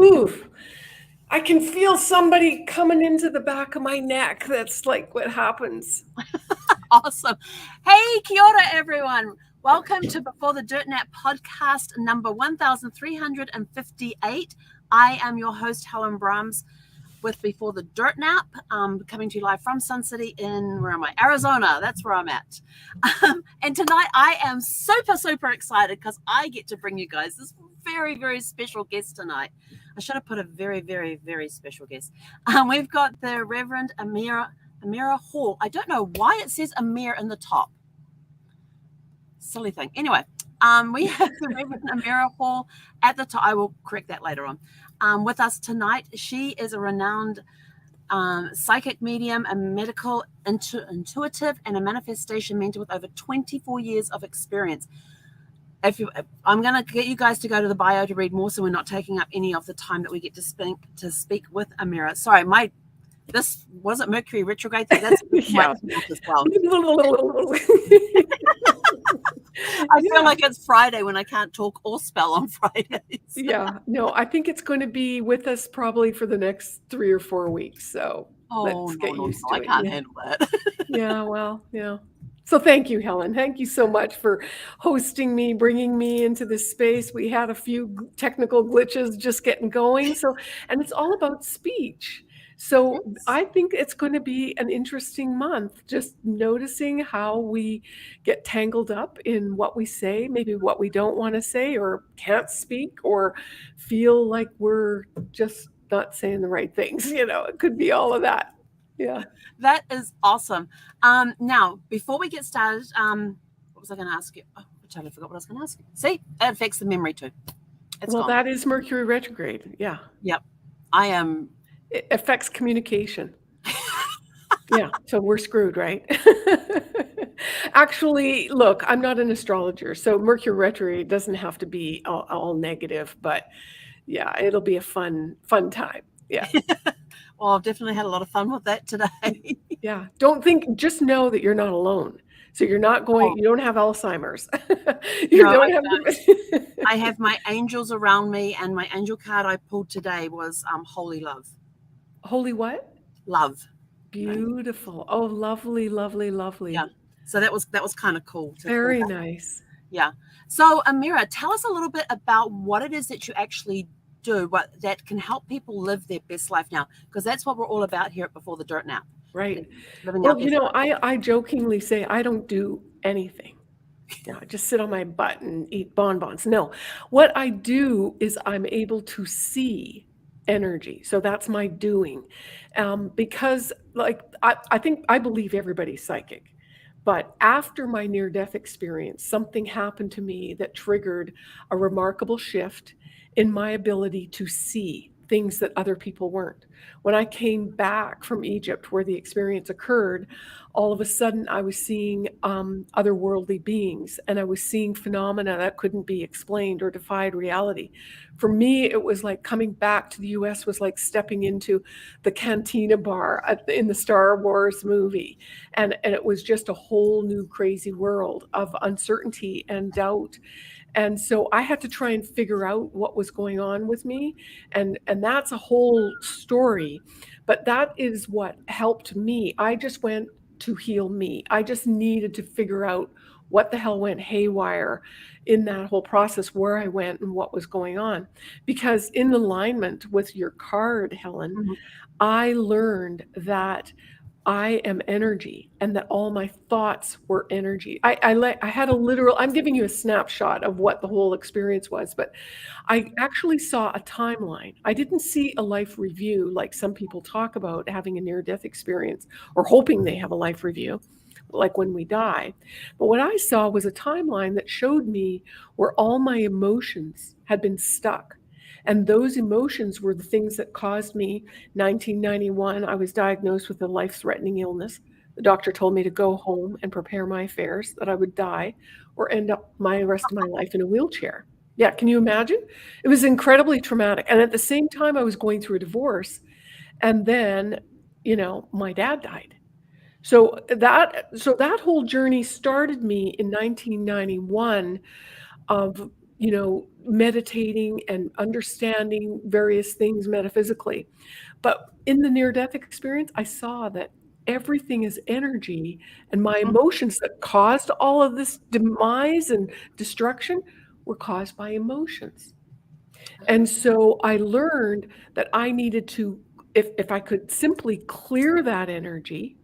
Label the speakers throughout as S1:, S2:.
S1: Oof. I can feel somebody coming into the back of my neck. That's like what happens.
S2: Awesome. Hey, kia ora, everyone. Welcome to Before the Dirt Nap podcast number 1358. I am your host, Helen Brahms, with Before the Dirt Nap, coming to you live from Sun City in, where am I? Arizona. That's where I'm at. And tonight I am super, super excited because I get to bring you guys this very, very special guest tonight. I should have put a very, very, very special guest. We've got the Reverend Amirah Hall. I don't know why it says Amir in the top. Silly thing. Anyway, we have the Reverend Amirah Hall at the top. I will correct that later on. With us tonight, she is a renowned psychic medium, a medical intuitive, and a manifestation mentor with over 24 years of experience. I'm going to get you guys to go to the bio to read more, so we're not taking up any of the time that we get to speak with Amirah. Sorry, this wasn't Mercury retrograde. That's
S1: Yeah.
S2: as well. I feel like it's Friday when I can't talk or spell on Fridays.
S1: Yeah. No, I think it's going to be with us probably for the next 3 or 4 weeks. So let's get used to it.
S2: I can't handle that.
S1: Yeah, well, yeah. So thank you, Helen. Thank you so much for hosting me, bringing me into this space. We had a few technical glitches just getting going. And it's all about speech. So
S2: Yes.
S1: I think it's going to be an interesting month, just noticing how we get tangled up in what we say, maybe what we don't want to say or can't speak or feel like we're just not saying the right things. It could be all of that. Yeah.
S2: That is awesome. Now, before we get started, what was I going to ask you? Oh, I totally forgot what I was going to ask you. See, it affects the memory too. It's
S1: Well,
S2: gone.
S1: that is Mercury retrograde. Yeah.
S2: Yep. I am.
S1: It affects communication. Yeah. So we're screwed, right? Actually, look, I'm not an astrologer. So Mercury retrograde doesn't have to be all negative, but yeah, it'll be a fun time. Yeah.
S2: Well, I've definitely had a lot of fun with that today.
S1: Yeah. Just know that you're not alone. So you're not going, you don't have Alzheimer's. You
S2: No,
S1: don't
S2: I
S1: have.
S2: I have my angels around me, and my angel card I pulled today was Holy Love.
S1: Holy what?
S2: Love.
S1: Beautiful. Oh, lovely, lovely, lovely.
S2: Yeah. So that was kind of cool.
S1: Very nice.
S2: Yeah. So Amirah, tell us a little bit about what it is that you actually do, what that can help people live their best life now, because that's what we're all about here at Before the Dirt Nap.
S1: Right.
S2: Living
S1: Well,
S2: our best life.
S1: I jokingly say I don't do anything. Yeah, I just sit on my butt and eat bonbons. No, what I do is I'm able to see energy. So that's my doing. Because like I believe everybody's psychic. But after my near-death experience, something happened to me that triggered a remarkable shift in my ability to see things that other people weren't. When I came back from Egypt, where the experience occurred, all of a sudden I was seeing otherworldly beings, and I was seeing phenomena that couldn't be explained or defied reality. For me, it was like coming back to the US was like stepping into the cantina bar in the Star Wars movie. And it was just a whole new crazy world of uncertainty and doubt. And so I had to try and figure out what was going on with me. And that's a whole story. But that is what helped me. I just went to heal me. I just needed to figure out what the hell went haywire in that whole process, where I went and what was going on. Because in alignment with your card, Helen, I learned that I am energy and that all my thoughts were energy. I had a literal, I'm giving you a snapshot of what the whole experience was, but I actually saw a timeline. I didn't see a life review like some people talk about having a near-death experience or hoping they have a life review, like when we die. But what I saw was a timeline that showed me where all my emotions had been stuck. And those emotions were the things that caused me. 1991, I was diagnosed with a life-threatening illness. The doctor told me to go home and prepare my affairs, that I would die or end up my rest of my life in a wheelchair. Yeah, can you imagine? It was incredibly traumatic. And at the same time, I was going through a divorce. And then, my dad died. So that whole journey started me in 1991 of meditating and understanding various things metaphysically. But in the near-death experience, I saw that everything is energy, and my
S2: Mhm.
S1: emotions that caused all of this demise and destruction were caused by emotions. And so I learned that I needed to, if I could simply clear that energy,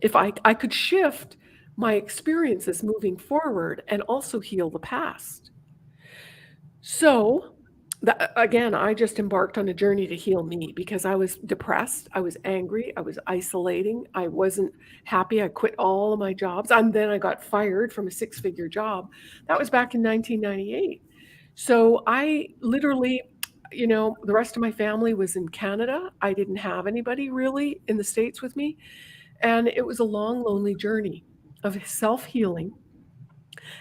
S1: if I could shift my experiences moving forward and also heal the past. So, again, I just embarked on a journey to heal me because I was depressed, I was angry, I was isolating, I wasn't happy. I quit all of my jobs, and then I got fired from a six-figure job. That was back in 1998. So I literally, the rest of my family was in Canada. I didn't have anybody really in the States with me. And it was a long, lonely journey of self-healing.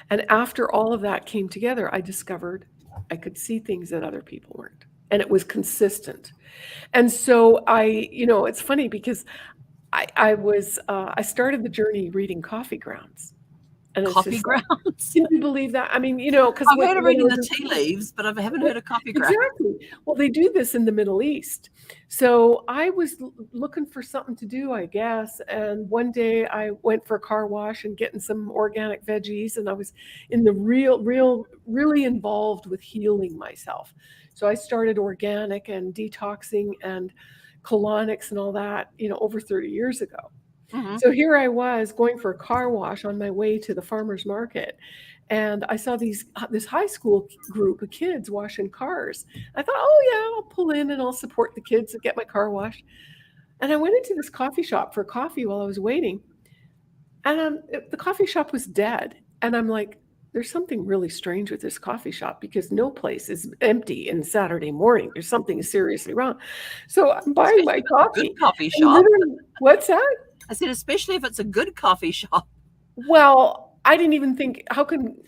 S1: And after all of that came together, I discovered I could see things that other people weren't. And it was consistent. And so it's funny because I started the journey reading Coffee Grounds. And it's
S2: Coffee
S1: just like,
S2: grounds.
S1: can you believe that? I mean, because
S2: I've heard of
S1: when I
S2: reading
S1: was
S2: the
S1: in
S2: tea leaves, but I haven't
S1: well,
S2: heard of coffee grounds.
S1: exactly. Well, they do this in the Middle East. So I was looking for something to do, I guess. And one day I went for a car wash and getting some organic veggies. And I was in the really involved with healing myself. So I started organic and detoxing and colonics and all that, over 30 years ago.
S2: Mhm.
S1: So here I was going for a car wash on my way to the farmer's market, and I saw this high school group of kids washing cars. I thought, oh yeah, I'll pull in and I'll support the kids and get my car washed. And I went into this coffee shop for coffee while I was waiting, and the coffee shop was dead. And I'm like, there's something really strange with this coffee shop because no place is empty in Saturday morning. There's something seriously wrong. So I'm buying
S2: Especially
S1: my
S2: if it's a good
S1: coffee,
S2: coffee
S1: and
S2: shop.
S1: literally, what's that?
S2: I said, especially if it's a good coffee shop.
S1: Well, I didn't even think,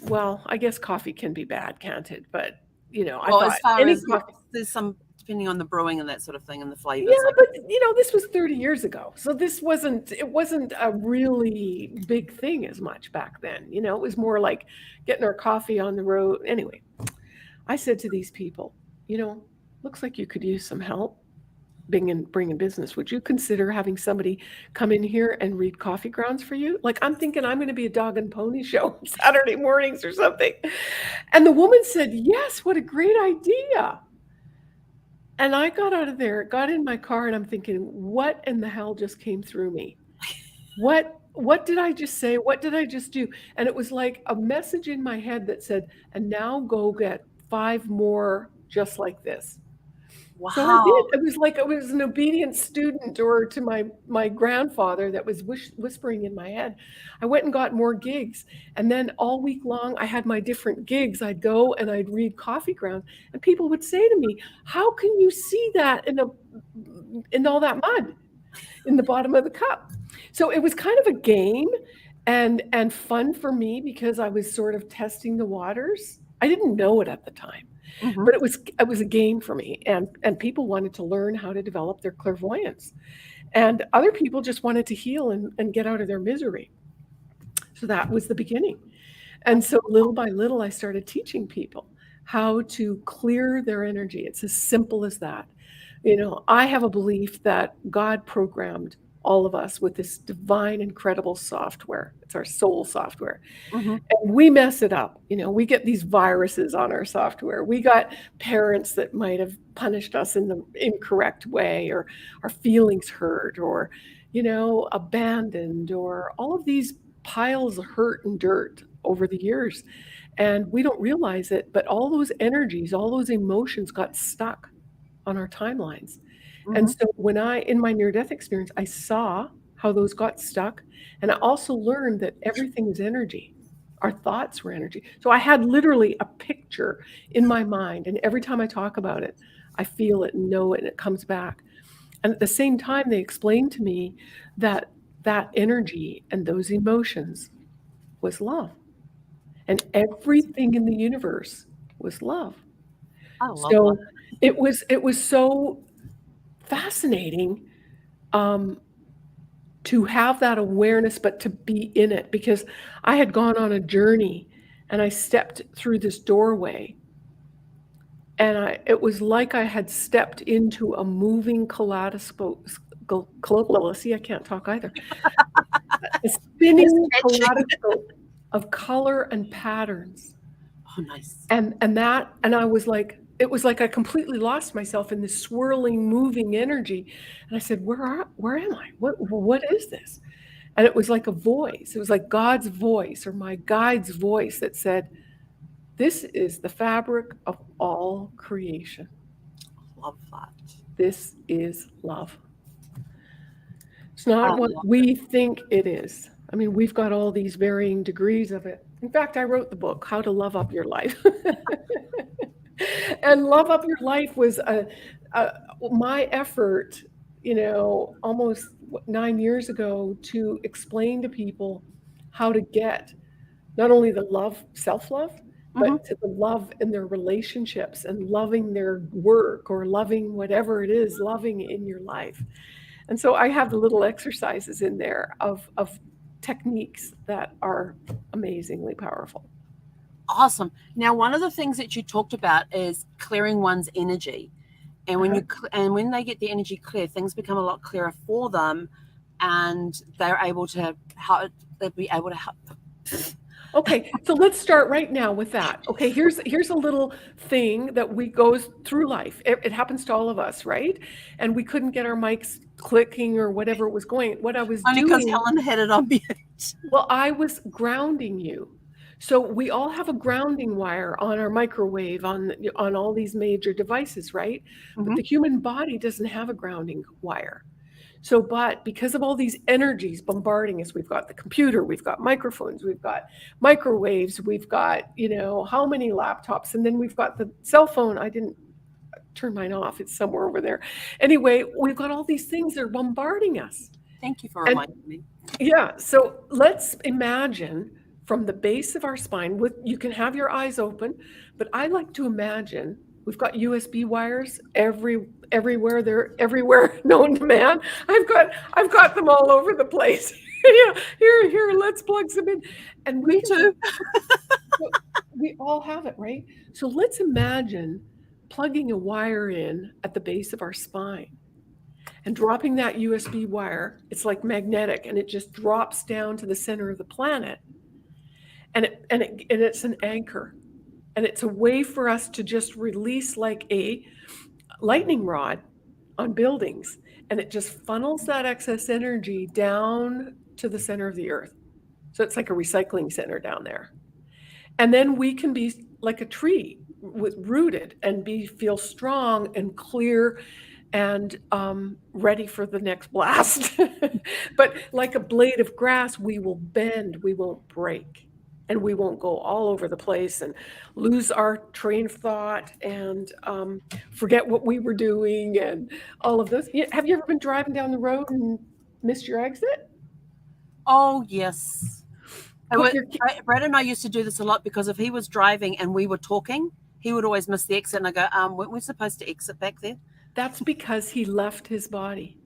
S1: well, I guess coffee can be bad, can't it? But, I
S2: Well,
S1: thought
S2: as far
S1: any
S2: as
S1: coffee.
S2: there's some depending on the brewing and that sort of thing and the
S1: Yeah,
S2: flavors.
S1: but this was 30 years ago. So it wasn't a really big thing as much back then. It was more like getting our coffee on the road. Anyway, I said to these people, looks like you could use some help bringing business. Would you consider having somebody come in here and read coffee grounds for you? Like, I'm thinking I'm going to be a dog and pony show Saturday mornings or something. And the woman said, yes, what a great idea. And I got out of there, got in my car, and I'm thinking, what in the hell just came through me? What did I just say? What did I just do? And it was like a message in my head that said, and now go get 5 more just like this. So I did.
S2: Wow.
S1: It was like I was an obedient student, or to my grandfather that was whispering in my head. I went and got more gigs, and then all week long I had my different gigs. I'd go and I'd read Coffee Ground, and people would say to me, "How can you see that in all that mud in the bottom of the cup?" So it was kind of a game and fun for me because I was sort of testing the waters. I didn't know it at the time.
S2: Hmm.
S1: But it was a game for me, and people wanted to learn how to develop their clairvoyance, and other people just wanted to heal and get out of their misery. So that was the beginning. And so little by little, I started teaching people how to clear their energy. It's as simple as that. I have a belief that God programmed all of us with this divine, incredible software. It's our soul software.
S2: Hmm.
S1: And we mess it up. We get these viruses on our software. We got parents that might have punished us in the incorrect way, or our feelings hurt, or, abandoned, or all of these piles of hurt and dirt over the years. And we don't realize it, but all those energies, all those emotions got stuck on our timelines. And
S2: Hmm.
S1: so in my near death experience, I saw how those got stuck. And I also learned that everything is energy. Our thoughts were energy. So I had literally a picture in my mind. And every time I talk about it, I feel it and know it, and it comes back. And at the same time, they explained to me that that energy and those emotions was love. And everything in the universe was love.
S2: I love that.
S1: So it was so fascinating, um, to have that awareness, but to be in it, because I had gone on a journey and I stepped through this doorway And it was like I had stepped into a moving kaleidoscope. See, I can't talk either. A
S2: It's
S1: spinning
S2: catchy.
S1: kaleidoscope of color and patterns.
S2: Oh, nice.
S1: And I was like, it was like I completely lost myself in this swirling, moving energy. And I said, where am I? What is this? And it was like a voice. It was like God's voice or my guide's voice that said, this is the fabric of all creation.
S2: Love that.
S1: This is love. It's
S2: I
S1: not what
S2: love
S1: we think it is. I mean, we've got all these varying degrees of it. In fact, I wrote the book, How to Love Up Your Life. And Love Up Your Life was my effort, almost 9 years ago to explain to people how to get not only the love, self-love,
S2: Mhm.
S1: but to the love in their relationships and loving their work or loving whatever it is, loving in your life. And so I have the little exercises in there of techniques that are amazingly powerful.
S2: Awesome. Now, one of the things that you talked about is clearing one's energy, and when
S1: Uh-huh.
S2: when they get the energy clear, things become a lot clearer for them, and they're able to help. They'll be able to help.
S1: Okay, so let's start right now with that. Okay, here's a little thing that we goes through life. It happens to all of us, right? And we couldn't get our mics clicking or whatever was going. What I was
S2: Only because
S1: doing,
S2: Helen had it on mute.
S1: well, I was grounding you. So we all have a grounding wire on our microwave, on all these major devices, right? But
S2: Mhm.
S1: the human body doesn't have a grounding wire. So, but because of all these energies bombarding us, we've got the computer, we've got microphones, we've got microwaves, we've got, how many laptops, and then we've got the cell phone. I didn't turn mine off, it's somewhere over there. Anyway, we've got all these things that are bombarding us.
S2: Thank you for
S1: And
S2: reminding me.
S1: yeah, so let's imagine from the base of our spine, you can have your eyes open, but I like to imagine we've got USB wires everywhere. They're everywhere known to man. I've got them all over the place. Yeah, here, let's plug some in. And
S2: Me too.
S1: we all have it, right? So let's imagine plugging a wire in at the base of our spine and dropping that USB wire. It's like magnetic, and it just drops down to the center of the planet. And it's an anchor, and it's a way for us to just release like a lightning rod on buildings, and it just funnels that excess energy down to the center of the earth. So it's like a recycling center down there. And then we can be like a tree rooted and feel strong and clear and ready for the next blast. But like a blade of grass, we will bend, we won't break, and we won't go all over the place and lose our train of thought and forget what we were doing and all of those. Have you ever been driving down the road and missed your exit?
S2: Oh, yes.
S1: Put your
S2: Brad and I used to do this a lot because if he was driving and we were talking, he would always miss the exit. And I go, weren't we supposed to exit back there?
S1: That's because he left his body.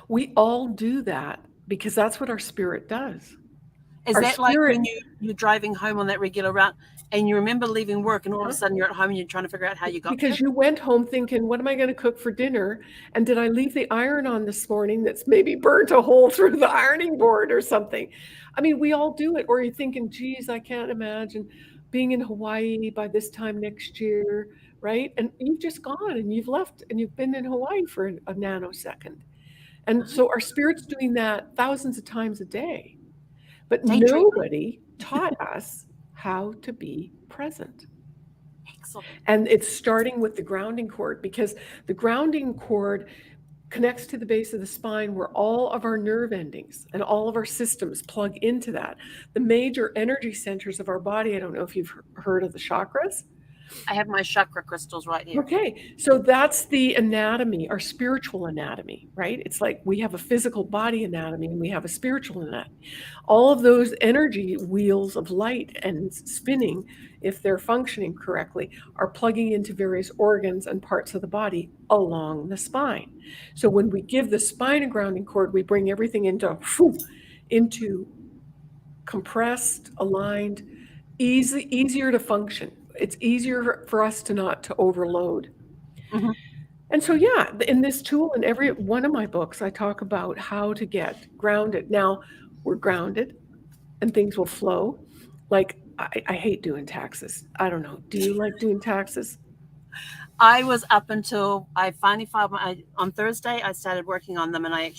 S1: We all do that because that's what our spirit does.
S2: Is
S1: Our
S2: that like
S1: spirit,
S2: when you're driving home on that regular route and you remember leaving work and all of a
S1: huh?
S2: sudden you're at home and you're trying to figure out how you got there?
S1: Because you went home thinking, what am I going to cook for dinner? And did I leave the iron on this morning that's maybe burnt a hole through the ironing board or something? I mean, we all do it. Or you're thinking, geez, I can't imagine being in Hawaii by this time next year, right? And you've just gone and you've left and you've been in Hawaii for a nanosecond. And so our spirit's doing that thousands of times a day. But
S2: Daydreaming.
S1: nobody taught us how to be present.
S2: Excellent.
S1: And it's starting with the grounding cord, because the grounding cord connects to the base of the spine where all of our nerve endings and all of our systems plug into that. The major energy centers of our body, I don't know if you've heard of the chakras.
S2: I have my chakra crystals right here.
S1: Okay, so that's the anatomy, our spiritual anatomy, right? It's like we have a physical body anatomy and we have a spiritual anatomy. All of those energy wheels of light and spinning, if they're functioning correctly, are plugging into various organs and parts of the body along the spine. So when we give the spine a grounding cord, we bring everything into compressed, aligned, easier to function. it's easier for us to not to overload.
S2: Mhm.
S1: And so, yeah, in this tool, in every one of my books, I talk about how to get grounded. Now, we're grounded and things will flow. Like, I hate doing taxes. I don't know. Do you like doing taxes?
S2: I was up until I finally filed on Thursday. I started working on them, and I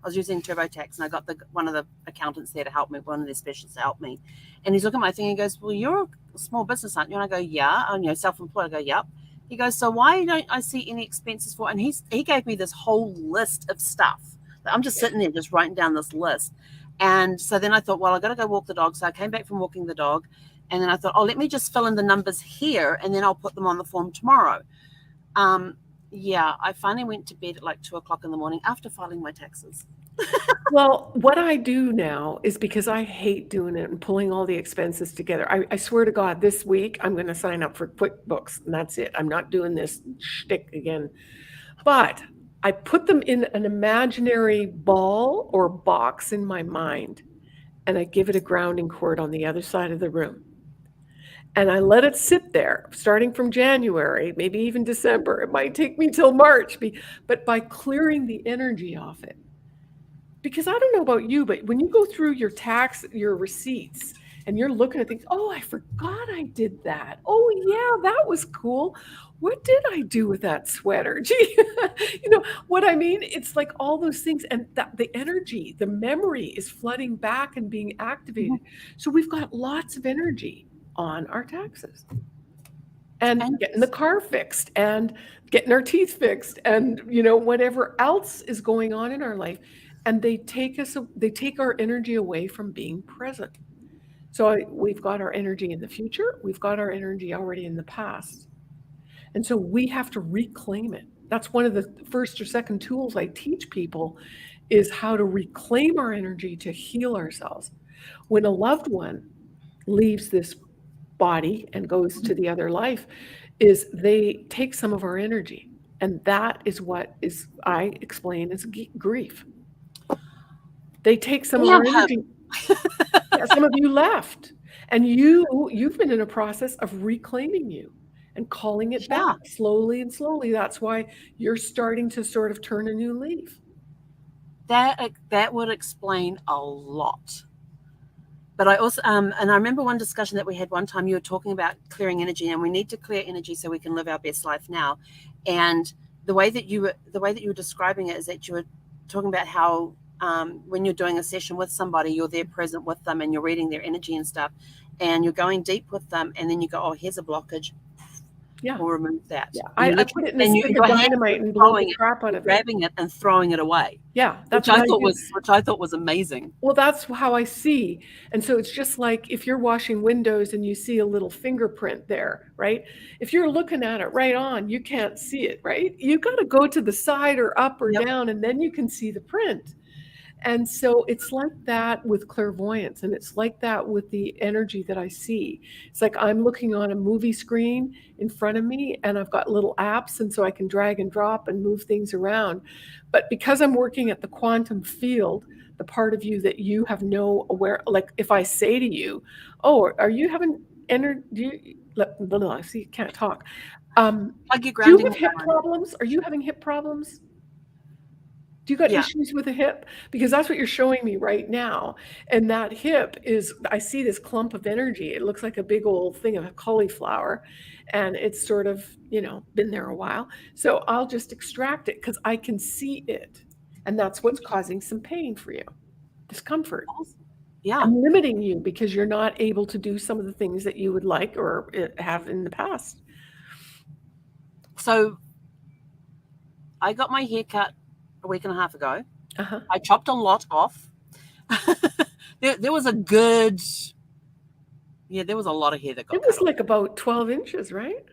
S2: was using TurboTax, and I got one of the accountants there to help me, one of the specialists to help me. And he's looking at my thing and he goes, "Well, you're a small business, aren't you?" And I go, "Yeah." I'm, self-employed. I go, "Yep." He goes, "So why don't I see any expenses for?" And he gave me this whole list of stuff. I'm just sitting there, just writing down this list. And so then I thought, well, I got to go walk the dog. So I came back from walking the dog, and then I thought, oh, let me just fill in the numbers here, and then I'll put them on the form tomorrow. Yeah, I finally went to bed at like 2 o'clock in the morning after filing my taxes.
S1: Well, what I do now is because I hate doing it and pulling all the expenses together. I swear to God, this week I'm going to sign up for QuickBooks and that's it. I'm not doing this shtick again. But I put them in an imaginary ball or box in my mind and I give it a grounding cord on the other side of the room. And I let it sit there starting from January, maybe even December. It might take me till March, but by clearing the energy off it. Because I don't know about you, but when you go through your receipts, and you're looking at things, oh, I forgot I did that. Oh, yeah, that was cool. What did I do with that sweater? Gee, you know what I mean? It's like all those things, and the energy, the memory is flooding back and being activated. So we've got lots of energy on our taxes and
S2: And
S1: getting the car fixed and getting our teeth fixed and whatever else is going on in our life, and they take our energy away from being present. So we've got our energy in the future, we've got our energy already in the past, and so we have to reclaim it. That's one of the first or second tools I teach people, is how to reclaim our energy to heal ourselves. When a loved one leaves this body and goes to the other life, is they take some of our energy, and that is what is I explain as grief. They take some of
S2: damn
S1: our
S2: him.
S1: energy. Yeah, some of you left, and you've been in a process of reclaiming you and calling it
S2: Yeah,
S1: back slowly and slowly. That's why you're starting to sort of turn a new leaf.
S2: that would explain a lot. But I also, and I remember one discussion that we had one time. You were talking about clearing energy, and we need to clear energy so we can live our best life now. And the way that you were describing it is that you were talking about how when you're doing a session with somebody, you're there present with them, and you're reading their energy and stuff, and you're going deep with them, and then you go, oh, here's a blockage.
S1: Yeah.
S2: We'll remove that.
S1: Yeah.
S2: And you
S1: I put it in a
S2: and
S1: stick
S2: your
S1: of
S2: hands
S1: dynamite
S2: are
S1: and blow the
S2: throwing it,
S1: crap out
S2: you're
S1: of it.
S2: grabbing it and throwing it away.
S1: Yeah, that's
S2: which
S1: what
S2: I
S1: I
S2: thought
S1: do.
S2: was amazing.
S1: Well, that's how I see. And so it's just like if you're washing windows and you see a little fingerprint there, right? If you're looking at it right on, you can't see it, right? You got to go to the side or up or
S2: Yep.
S1: down, and then you can see the print. And so it's like that with clairvoyance, and it's like that with the energy that I see. It's like I'm looking on a movie screen in front of me, and I've got little apps, and so I can drag and drop and move things around. But because I'm working at the quantum field, the part of you that you have no aware, like if I say to you, "Oh, are you having energy?" See, can't talk.
S2: Plug your
S1: Do you
S2: grounding
S1: have hip
S2: wire in.
S1: problems? Are you having hip problems? Do you got
S2: Yeah.
S1: issues with the hip? Because that's what you're showing me right now. And that hip is, I see this clump of energy. It looks like a big old thing of cauliflower. And it's sort of, been there a while. So I'll just extract it because I can see it. And that's what's causing some pain for you, discomfort.
S2: Awesome. Yeah.
S1: I'm limiting you because you're not able to do some of the things that you would like or have in the past.
S2: So I got my hair cut a week and a half ago.
S1: Uh-huh.
S2: I chopped a lot off. there was a good, there was a lot of hair that got
S1: It
S2: cut
S1: was
S2: off.
S1: like about 12 inches, right?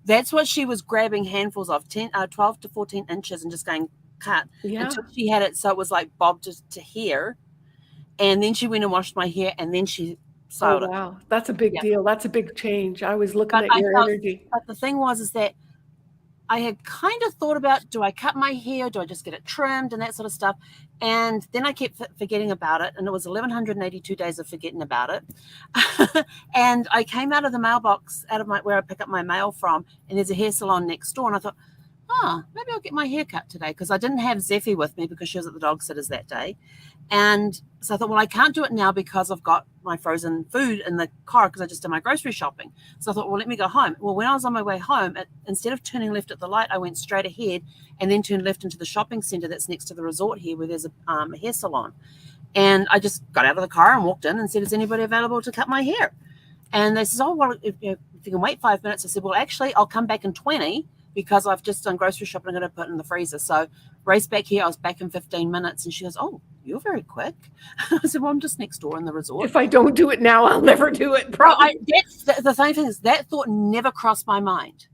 S2: That's what she was grabbing handfuls of, 12 to 14 inches and just going cut
S1: Yeah.
S2: until she had it so it was like bobbed to here. And then she went and washed my hair, and then she
S1: Oh,
S2: styled it.
S1: wow. That's a big
S2: Yeah.
S1: deal. That's a big change. I was looking
S2: But
S1: at
S2: I
S1: your
S2: felt,
S1: energy.
S2: but the thing was, is that I had kind of thought about, do I cut my hair? Do I just get it trimmed and that sort of stuff? And then I kept forgetting about it. And it was 1,182 days of forgetting about it. And I came out of the mailbox, where I pick up my mail from, and there's a hair salon next door. And I thought, maybe I'll get my hair cut today, because I didn't have Zeffie with me because she was at the dog sitters that day. And so I thought, well, I can't do it now because I've got my frozen food in the car because I just did my grocery shopping. So I thought, well, let me go home. Well, when I was on my way home, instead of turning left at the light, I went straight ahead and then turned left into the shopping centre that's next to the resort here, where there's a hair salon. And I just got out of the car and walked in and said, is anybody available to cut my hair? And they said, oh, well, if you can wait 5 minutes. I said, well, actually, I'll come back in 20 because I've just done grocery shopping. I'm going to put it in the freezer. So race back here. I was back in 15 minutes. And she goes, oh, you're very quick. I said, well, I'm just next door in the resort.
S1: If I don't do it now, I'll never do it. Probably.
S2: The same thing is, that thought never crossed my mind.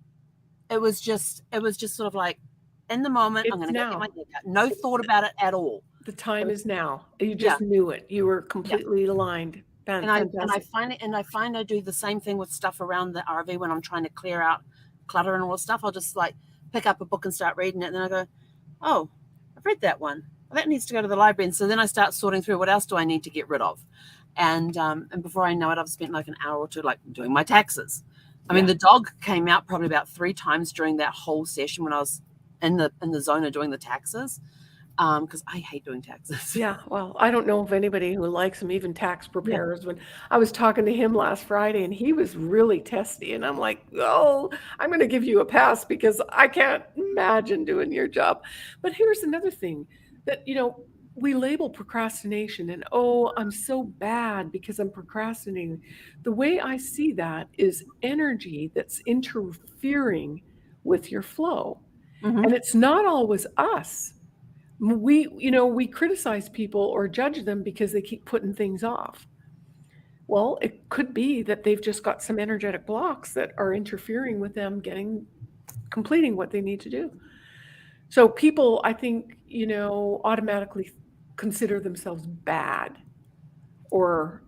S2: It was just sort of like, in the moment, I'm going to get my hair cut. No thought about it at all.
S1: The time is now. You just knew it. You were completely aligned.
S2: And I find I do the same thing with stuff around the RV when I'm trying to clear out clutter and all this stuff. I'll just like pick up a book and start reading it, and then I go, oh, I've read that one. Well, that needs to go to the library. And so then I start sorting through, what else do I need to get rid of? And before I know it, I've spent like an hour or two like doing my taxes. I mean, the dog came out probably about 3 times during that whole session when I was in the zone of doing the taxes. Because I hate doing taxes.
S1: Yeah, well, I don't know of anybody who likes them, even tax preparers. When I was talking to him last Friday, and he was really testy, and I'm like, oh, I'm going to give you a pass because I can't imagine doing your job. But here's another thing that, we label procrastination, and oh, I'm so bad because I'm procrastinating. The way I see that is energy that's interfering with your flow.
S2: Mm-hmm.
S1: And it's not always us. We criticize people or judge them because they keep putting things off. Well, it could be that they've just got some energetic blocks that are interfering with them completing what they need to do. So people, I think, automatically consider themselves bad or,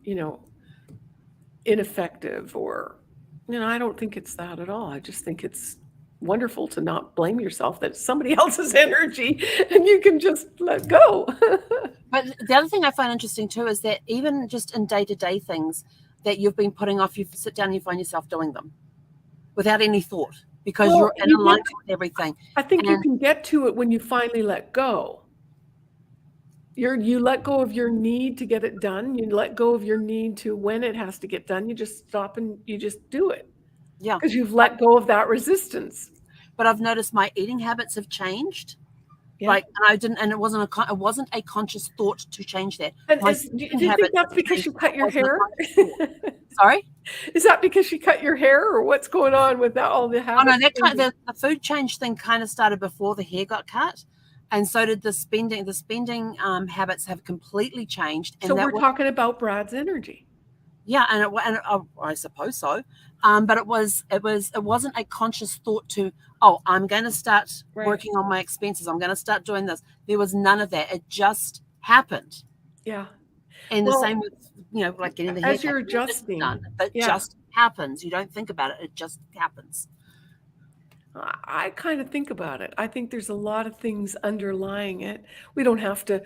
S1: ineffective, or, I don't think it's that at all. I just think it's wonderful to not blame yourself, that it's somebody else's energy and you can just let go.
S2: But the other thing I find interesting too is that even just in day-to-day things that you've been putting off, you sit down and you find yourself doing them without any thought, because you're in alignment with everything.
S1: I think you can get to it when you finally let go. You let go of your need to get it done. You let go of your need to, when it has to get done, you just stop and you just do it.
S2: Yeah,
S1: because you've let go of that resistance.
S2: But I've noticed my eating habits have changed. Yeah. It wasn't a conscious thought to change that.
S1: And do you think that's because you cut your hair?
S2: Sorry?
S1: Is that because you cut your hair, or what's going on with that? All the habits?
S2: Oh no, the food change thing kind of started before the hair got cut, and so did the spending. The spending habits have completely changed. And
S1: so we're talking about Brad's energy.
S2: Yeah, and I suppose so. But it wasn't a conscious thought to, I'm going to start working on my expenses. I'm going to start doing this. There was none of that. It just happened.
S1: Yeah.
S2: And the same with, like getting the hair.
S1: As you're adjusting.
S2: It just happens. You don't think about it. It just happens.
S1: I kind of think about it. I think there's a lot of things underlying it. We don't have to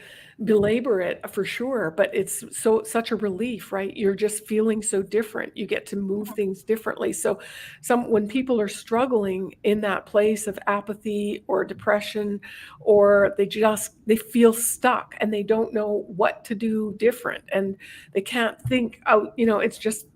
S1: belabor it for sure, but it's such a relief, right? You're just feeling so different. You get to move things differently. So when people are struggling in that place of apathy or depression, or they feel stuck and they don't know what to do different, and they can't think out, it's just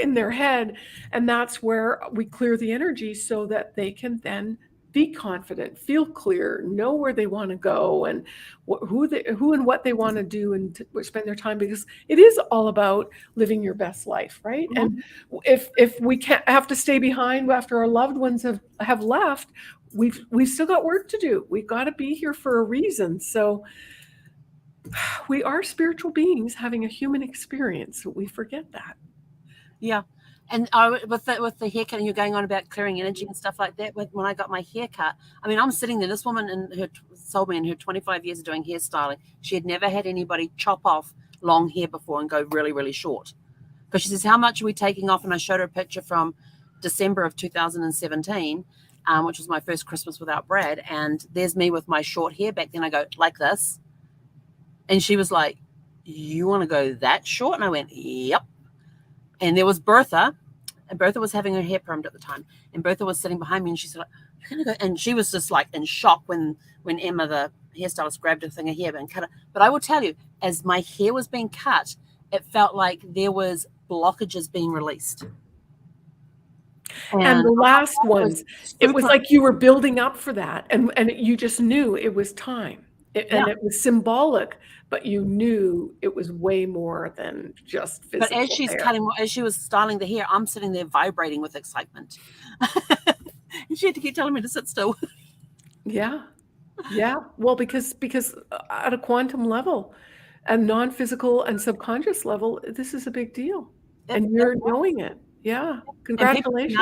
S1: in their head, and that's where we clear the energy so that they can then be confident, feel clear, know where they want to go, and who and what they want to do, and spend their time, because it is all about living your best life, right? Mm-hmm. And if we can't have to stay behind after our loved ones have left, we've still got work to do. We've got to be here for a reason. So we are spiritual beings having a human experience. We forget that.
S2: Yeah. And with the haircut, and you're going on about clearing energy and stuff like that, when I got my haircut, I mean, I'm sitting there, this woman told me in her 25 years of doing hairstyling, she had never had anybody chop off long hair before and go really, really short. Because she says, how much are we taking off? And I showed her a picture from December of 2017. which was my first Christmas without Brad. And there's me with my short hair. Back then I go like this. And she was like, you want to go that short? And I went, yep. And there was Bertha. And Bertha was having her hair permed at the time. And Bertha was sitting behind me and she said, you're going to go. And she was just like in shock when Emma, the hairstylist, grabbed her thing of hair and cut it. But I will tell you, as my hair was being cut, it felt like there was blockages being released.
S1: And the last ones, it was like you were building up for that. And you just knew it was time. And it was symbolic, but you knew it was way more than just physical.
S2: But as she's
S1: hair.
S2: cutting, as she was styling the hair, I'm sitting there vibrating with excitement. And she had to keep telling me to sit still.
S1: Yeah. Yeah. Well, because at a quantum level and non-physical and subconscious level, this is a big deal. And you're knowing it. Yeah. Congratulations.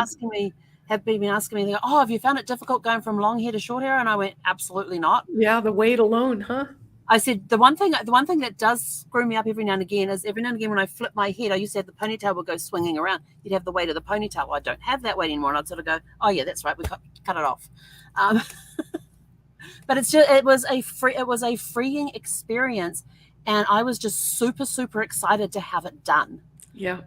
S2: Have been asking me, they go, oh, have you found it difficult going from long hair to short hair? And I went, absolutely not.
S1: Yeah, the weight alone, huh?
S2: I said, the one thing that does screw me up every now and again is every now and again when I flip my head, I used to have the ponytail would go swinging around. You'd have the weight of the ponytail. Well, I don't have that weight anymore. And I'd sort of go, oh yeah, that's right, we cut it off. But it was a freeing experience, and I was just super, super excited to have it done.
S1: Yeah.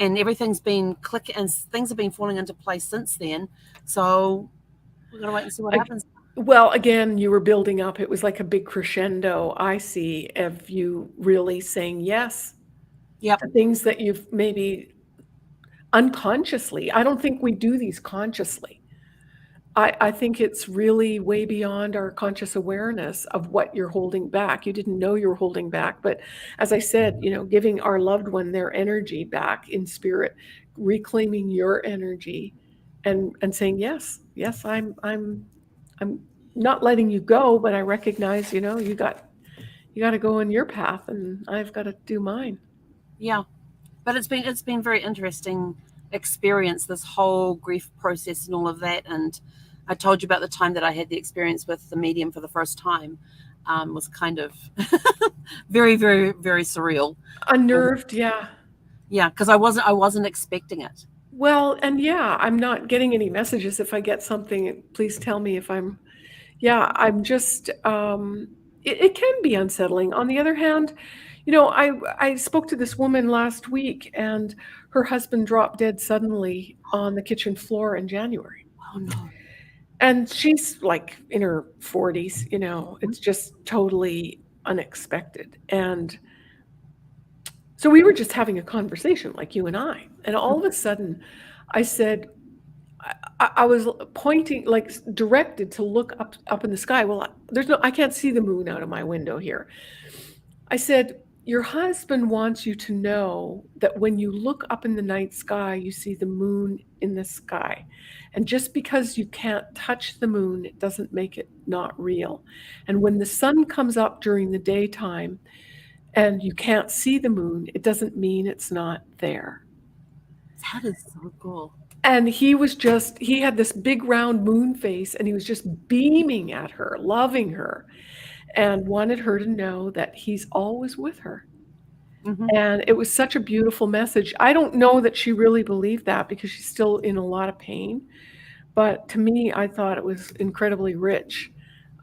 S2: And everything's been clicking, and things have been falling into place since then. So we're gonna wait and see what happens.
S1: Well, again, you were building up. It was like a big crescendo, I see, of you really saying yes.
S2: Yep.
S1: To things that you've maybe unconsciously. I don't think we do these consciously. I think it's really way beyond our conscious awareness of what you're holding back. You didn't know you were holding back, but as I said, giving our loved one their energy back in spirit, reclaiming your energy, and saying yes, I'm not letting you go, but I recognize, you got to go on your path, and I've got to do mine.
S2: Yeah, but it's been very interesting experience, this whole grief process and all of that. And I told you about the time that I had the experience with the medium for the first time. Was kind of very, very, very surreal.
S1: Unnerved, yeah.
S2: Yeah, because I wasn't expecting it.
S1: Well, and yeah, I'm not getting any messages. If I get something, please tell me if I'm just, it can be unsettling. On the other hand, I spoke to this woman last week, and her husband dropped dead suddenly on the kitchen floor in January.
S2: Oh no.
S1: And she's like in her 40s, it's just totally unexpected. And so we were just having a conversation like you and I. And all of a sudden I said, I was pointing, like directed to look up in the sky. Well, I can't see the moon out of my window here. I said, your husband wants you to know that when you look up in the night sky, you see the moon in the sky. And just because you can't touch the moon, it doesn't make it not real. And when the sun comes up during the daytime and you can't see the moon, it doesn't mean it's not there.
S2: That is so cool.
S1: And he had this big round moon face, and he was just beaming at her, loving her, and wanted her to know that he's always with her. Mm-hmm. And it was such a beautiful message. I don't know that she really believed that, because she's still in a lot of pain. But to me, I thought it was incredibly rich,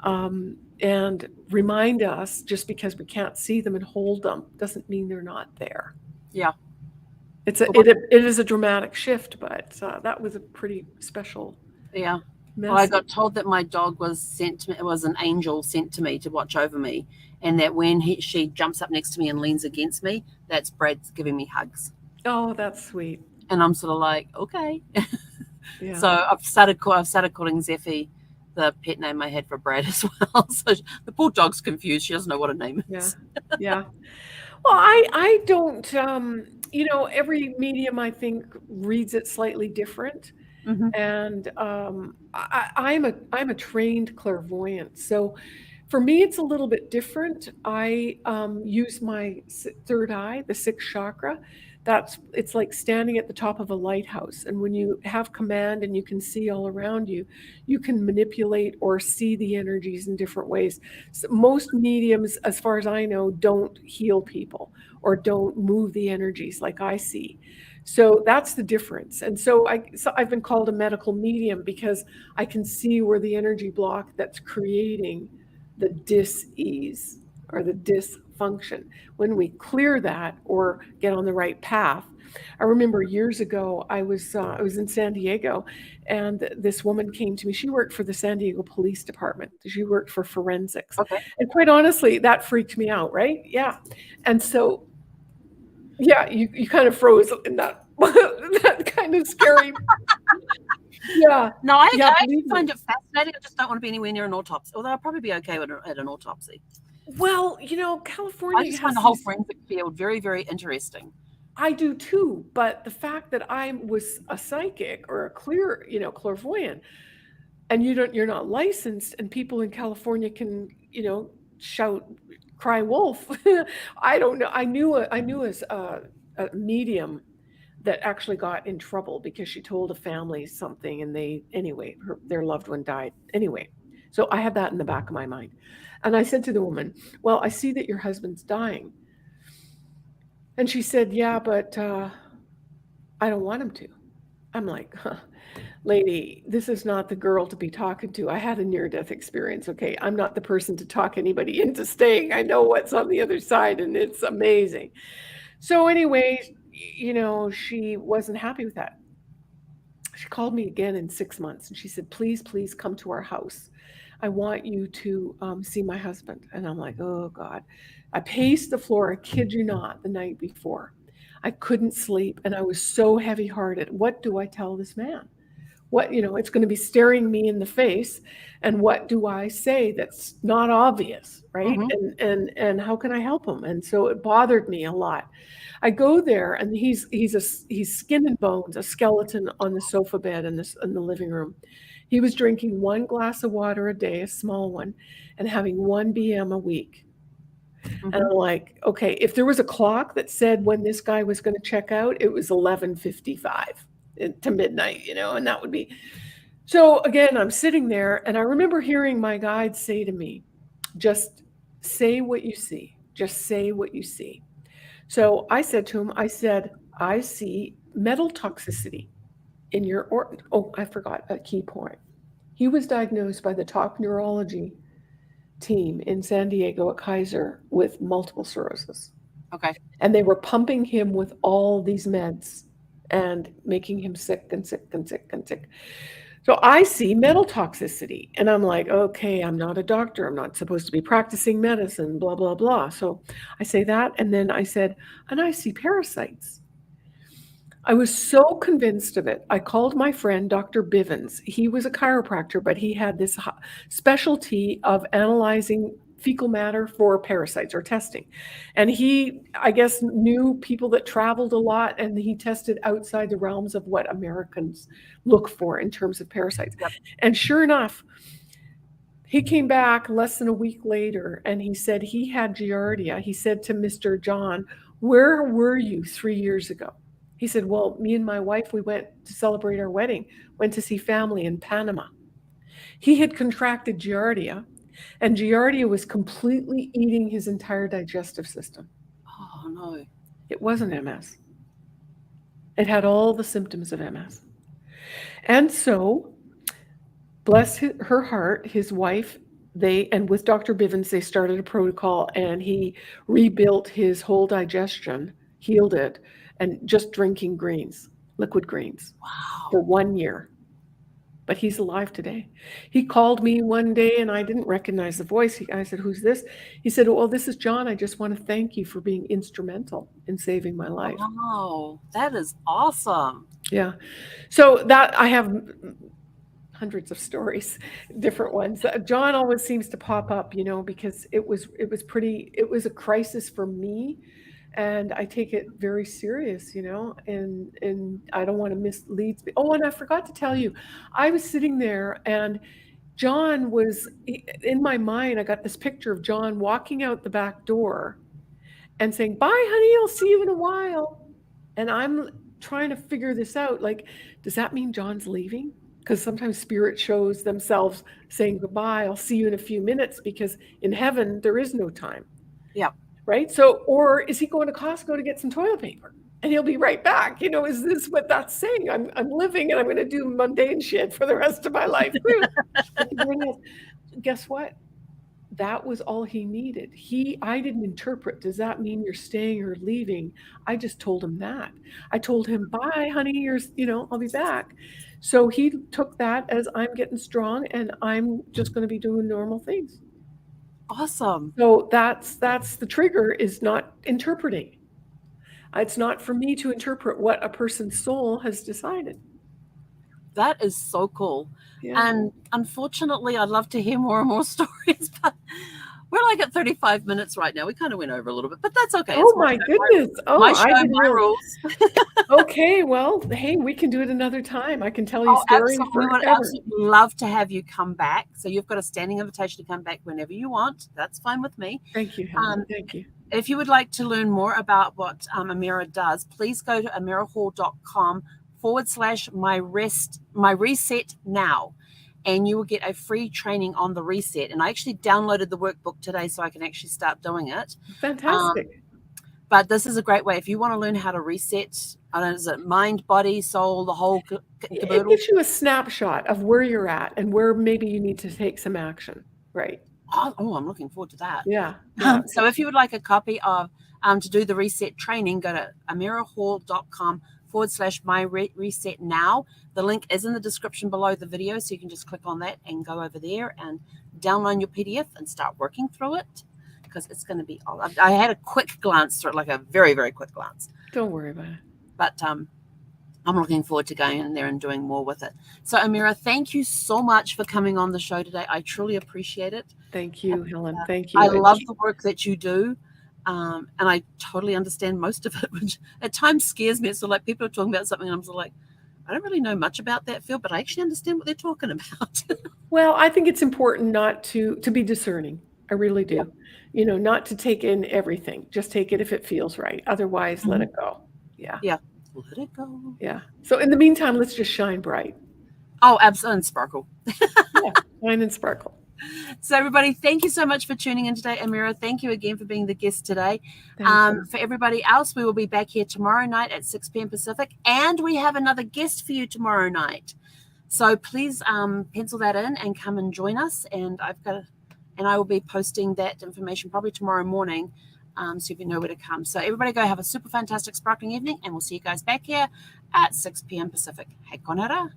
S1: and remind us, just because we can't see them and hold them doesn't mean they're not there.
S2: Yeah.
S1: It is a dramatic shift, but that was a pretty special.
S2: Yeah. Well, I got told that my dog was sent to me. It was an angel sent to me to watch over me, and that when she jumps up next to me and leans against me, that's Brad's giving me hugs.
S1: Oh, that's sweet.
S2: And I'm sort of like, okay.
S1: Yeah.
S2: So I've started calling Zeffie the pet name I had for Brad as well. So the poor dog's confused. She doesn't know what a name is.
S1: Yeah. Well, I don't. Every medium, I think, reads it slightly different. Mm-hmm. And I'm a trained clairvoyant, so for me it's a little bit different. I use my third eye, the sixth chakra. It's like standing at the top of a lighthouse, and when you have command and you can see all around you, you can manipulate or see the energies in different ways. So most mediums, as far as I know, don't heal people or don't move the energies like I see. So that's the difference. And so I've been called a medical medium because I can see where the energy block that's creating the dis-ease or the dysfunction. When we clear that or get on the right path. I remember years ago I was in San Diego, and this woman came to me. She worked for the San Diego Police Department. She worked for forensics,
S2: Okay.
S1: and quite honestly, that freaked me out. Right? Yeah, and so yeah, you kind of froze in that that kind of scary. Yeah,
S2: No, I
S1: yeah,
S2: actually
S1: believe
S2: find
S1: me.
S2: it fascinating. I just don't want to be anywhere near an autopsy. Although I'd probably be okay at an autopsy.
S1: Well,
S2: I
S1: California
S2: just find the
S1: has
S2: whole
S1: these.
S2: forensic field very, very interesting.
S1: I do too, but the fact that I was a psychic or a clairvoyant, and you're not licensed, and people in California can, shout, cry wolf. I don't know. I knew as a medium that actually got in trouble because she told a family something, and their loved one died anyway. So I had that in the back of my mind, and I said to the woman, well, I see that your husband's dying. And she said, yeah, but I don't want him to. I'm like, huh, lady, this is not the girl to be talking to. I had a near death experience. Okay, I'm not the person to talk anybody into staying. I know what's on the other side, and it's amazing. So anyway, she wasn't happy with that. She called me again in 6 months, and she said, please, please come to our house. I want you to see my husband. And I'm like, oh God. I paced the floor, I kid you not, the night before. I couldn't sleep, and I was so heavy hearted. What do I tell this man? It's going to be staring me in the face, and what do I say that's not obvious, right?
S2: Mm-hmm.
S1: And how can I help him? And so it bothered me a lot. I go there, and he's skin and bones, a skeleton on the sofa bed in the living room. He was drinking one glass of water a day, a small one, and having one BM a week. And
S2: Mm-hmm.
S1: I'm like, okay, if there was a clock that said when this guy was going to check out, it was 11:55 to midnight, and that would be. So again, I'm sitting there, and I remember hearing my guide say to me, just say what you see. Just say what you see. So I said to him, I said, I see metal toxicity in your organ. Oh, I forgot a key point. He was diagnosed by the top neurology team in San Diego at Kaiser with multiple sclerosis.
S2: Okay.
S1: And they were pumping him with all these meds and making him sick and sick and sick and sick. So I see metal toxicity, and I'm like, okay, I'm not a doctor. I'm not supposed to be practicing medicine, blah, blah, blah. So I say that. And then I said, and I see parasites. I was so convinced of it. I called my friend, Dr. Bivens. He was a chiropractor, but he had this specialty of analyzing fecal matter for parasites or testing. And he, I guess, knew people that traveled a lot, and he tested outside the realms of what Americans look for in terms of parasites.
S2: Yep.
S1: And sure enough, he came back less than a week later, and he said he had Giardia. He said to Mr. John, where were you 3 years ago? He said, well, me and my wife, we went to celebrate our wedding, went to see family in Panama. He had contracted Giardia, and Giardia was completely eating his entire digestive system.
S2: Oh no.
S1: It wasn't MS. It had all the symptoms of MS. And so, bless her heart, his wife, and with Dr. Bivens, they started a protocol, and he rebuilt his whole digestion, healed it, and just drinking greens, liquid greens, for
S2: Wow.
S1: 1 year. But he's alive today. He called me one day, and I didn't recognize the voice. I said, who's this? He said, well, this is John. I just want to thank you for being instrumental in saving my life.
S2: Wow. That is awesome.
S1: Yeah. So that I have hundreds of stories, different ones. John always seems to pop up, because it was a crisis for me, and I take it very serious, and I don't want to mislead. Oh, and I forgot to tell you, I was sitting there, and John was in my mind. I got this picture of John walking out the back door and saying, "Bye, honey. I'll see you in a while." And I'm trying to figure this out. Like, does that mean John's leaving? Because sometimes spirit shows themselves saying goodbye. I'll see you in a few minutes, because in heaven there is no time.
S2: Yeah.
S1: Right. So, or is he going to Costco to get some toilet paper? and he'll be right back. Is this what that's saying? I'm living and I'm going to do mundane shit for the rest of my life. Guess what? That was all he needed. I didn't interpret, does that mean you're staying or leaving? I just told him that. I told him, bye, honey, I'll be back. So he took that as I'm getting strong and I'm just going to be doing normal things.
S2: Awesome.
S1: So that's the trigger, is not interpreting. It's not for me to interpret what a person's soul has decided.
S2: That is so cool.
S1: Yeah.
S2: And unfortunately, I'd love to hear more and more stories, but we're like at 35 minutes right now. We kind of went over a little bit, but that's okay.
S1: Oh my goodness.
S2: My show, my rules.
S1: Okay, well, hey, we can do it another time. I can tell you stories
S2: absolutely. We would
S1: forever.
S2: absolutely love to have you come back. So you've got a standing invitation to come back whenever you want. That's fine with me.
S1: Thank you, Helen. Thank you.
S2: If you would like to learn more about what Amirah does, please go to amirahhall.com/my reset now. And you will get a free training on the reset. And I actually downloaded the workbook today so I can actually start doing it.
S1: Fantastic.
S2: But this is a great way. If you want to learn how to reset, I don't know, is it mind, body, soul, the whole
S1: It
S2: caboodle?
S1: gives you a snapshot of where you're at and where maybe you need to take some action, right?
S2: Oh, I'm looking forward to that.
S1: Yeah.
S2: So if you would like a copy of to do the reset training, go to amirahhall.com/my reset now. The link is in the description below the video, so you can just click on that and go over there and download your PDF and start working through it, because it's going to be all. I had a quick glance through it, like a very, very quick glance.
S1: Don't worry about it.
S2: But I'm looking forward to going in there and doing more with it. So Amirah, thank you so much for coming on the show today. I truly appreciate it.
S1: Thank you, Helen. Thank you.
S2: I love the work that you do. And I totally understand most of it, which at times scares me. It's sort of like people are talking about something and I'm sort of like, I don't really know much about that field, but I actually understand what they're talking about.
S1: Well, I think it's important not to be discerning. I really do. Not to take in everything. Just take it if it feels right. Otherwise, let it go. Yeah.
S2: Yeah. Let it go.
S1: Yeah. So in the meantime, let's just shine bright.
S2: Oh, absolutely. And sparkle.
S1: Yeah, shine and sparkle.
S2: So everybody, thank you so much for tuning in today. Amirah, thank you again for being the guest today. For everybody else, we will be back here tomorrow night at 6 p.m. Pacific, and we have another guest for you tomorrow night. So please pencil that in and come and join us. And I will be posting that information probably tomorrow morning, so you know where to come. So everybody go have a super fantastic sparkling evening, and we'll see you guys back here at 6 p.m. Pacific. Hei konara.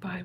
S1: Bye-bye.